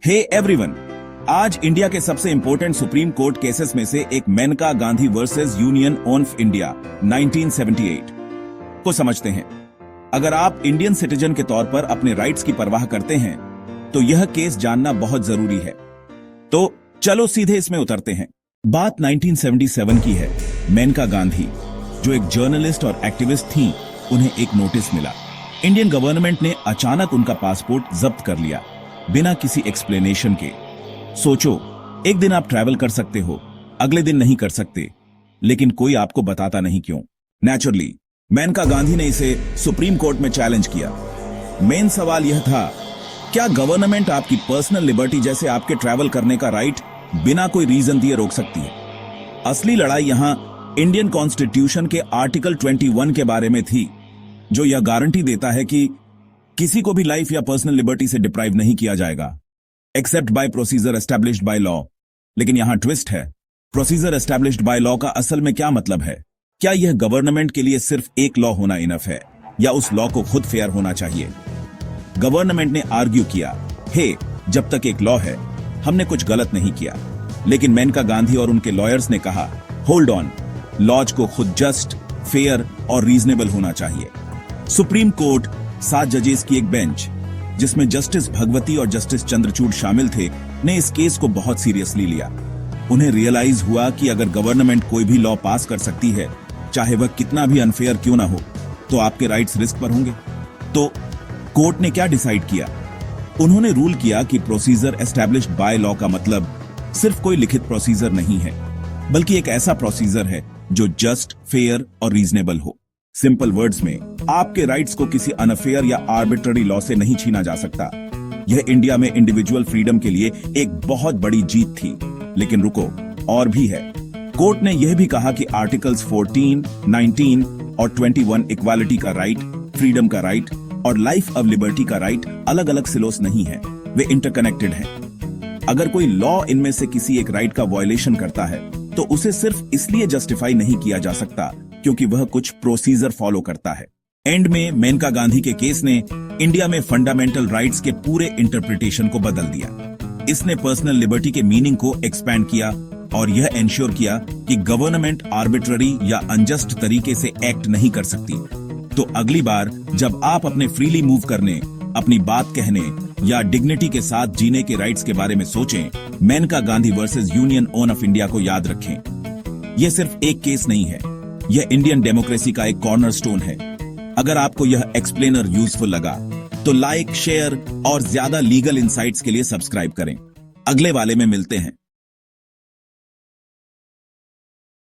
Hey everyone, आज India के सबसे इंपॉर्टेंट सुप्रीम कोर्ट केसेस में से एक Maneka Gandhi versus Union of India 1978 को समझते हैं। अगर आप इंडियन सिटीजन के तौर पर अपने राइट्स की परवाह करते हैं तो यह केस जानना बहुत जरूरी है। तो चलो सीधे इसमें उतरते हैं। बात 1977 की है। मेनका गांधी, जो एक जर्नलिस्ट और एक्टिविस्ट थी, उन्हें एक नोटिस मिला। इंडियन गवर्नमेंट ने अचानक उनका पासपोर्ट जब्त कर लिया बिना किसी एक्सप्लेनेशन के। सोचो, एक दिन आप ट्रैवल कर सकते हो, अगले दिन नहीं कर सकते, लेकिन कोई आपको बताता नहीं क्यों। नेचुरली मेनका गांधी ने इसे सुप्रीम कोर्ट में चैलेंज किया। मेन सवाल यह था, क्या गवर्नमेंट आपकी पर्सनल लिबर्टी जैसे आपके ट्रैवल करने का राइट बिना कोई रीजन दिए रोक सकती है? असली लड़ाई यहां इंडियन कॉन्स्टिट्यूशन के आर्टिकल 21 के बारे में थी, जो यह गारंटी देता है कि किसी को भी लाइफ या पर्सनल लिबर्टी से डिप्राइव नहीं किया जाएगा except by procedure established by law. लेकिन यहां ट्विस्ट है। प्रोसीजर एस्टैब्लिश्ड बाय लॉ का असल में क्या मतलब है? क्या यह गवर्नमेंट के लिए सिर्फ एक लॉ होना इनफ है, या उस लॉ को खुद फेयर होना चाहिए? गवर्नमेंट ने आर्ग्यू किया, हे, जब तक एक लॉ है हमने कुछ गलत नहीं किया। लेकिन मेनका गांधी और उनके लॉयर्स ने कहा, होल्ड ऑन, लॉज को खुद जस्ट, फेयर और रीजनेबल होना चाहिए। सुप्रीम कोर्ट 7 जजेस की एक बेंच, जिसमें जस्टिस भगवती और जस्टिस चंद्रचूड़ शामिल थे, ने इस केस को बहुत सीरियसली लिया। उन्हें रियलाइज हुआ कि अगर गवर्नमेंट कोई भी लॉ पास कर सकती है, चाहे वह कितना भी अनफेयर क्यों ना हो, तो आपके राइट्स रिस्क पर होंगे। तो कोर्ट ने क्या डिसाइड किया? उन्होंने रूल किया कि प्रोसीजर एस्टैब्लिश्ड बाय लॉ का मतलब सिर्फ कोई लिखित प्रोसीजर नहीं है, बल्कि एक ऐसा प्रोसीजर है जो जस्ट, फेयर और रीजनेबल हो। सिंपल वर्ड्स में, आपके राइट्स को किसी अनफेयर या आर्बिट्ररी लॉ से नहीं छीना जा सकता। यह इंडिया में इंडिविजुअल फ्रीडम के लिए एक बहुत बड़ी जीत थी। लेकिन रुको, और भी है। कोर्ट ने यह भी कहा कि आर्टिकल्स 14, 19 और 21 इक्वालिटी का राइट, फ्रीडम का राइट और लाइफ ऑफ लिबर्टी का राइट अलग अलग सिलोस नहीं है, वे इंटरकनेक्टेड हैं। अगर कोई लॉ इनमें से किसी एक राइट का वायलेशन करता है तो उसे सिर्फ इसलिए जस्टिफाई नहीं किया जा सकता क्योंकि वह कुछ प्रोसीजर फॉलो करता है। एंड में मेनका गांधी के केस ने इंडिया में फंडामेंटल राइट्स के पूरे इंटरप्रिटेशन को बदल दिया। इसने पर्सनल लिबर्टी के मीनिंग को एक्सपैंड किया और यह एंश्योर किया कि गवर्नमेंट आर्बिट्ररी या अनजस्ट तरीके से एक्ट नहीं कर सकती। तो अगली बार जब आप अपने फ्रीली मूव करने, अपनी बात कहने या डिग्निटी के साथ जीने के राइट्स के बारे में सोचें, Maneka Gandhi versus Union of India को याद रखें। यह सिर्फ एक केस नहीं है, यह इंडियन डेमोक्रेसी का एक कॉर्नरस्टोन है। अगर आपको यह एक्सप्लेनर यूजफुल लगा तो लाइक, शेयर और ज्यादा लीगल इनसाइट्स के लिए सब्सक्राइब करें। अगले वाले में मिलते हैं।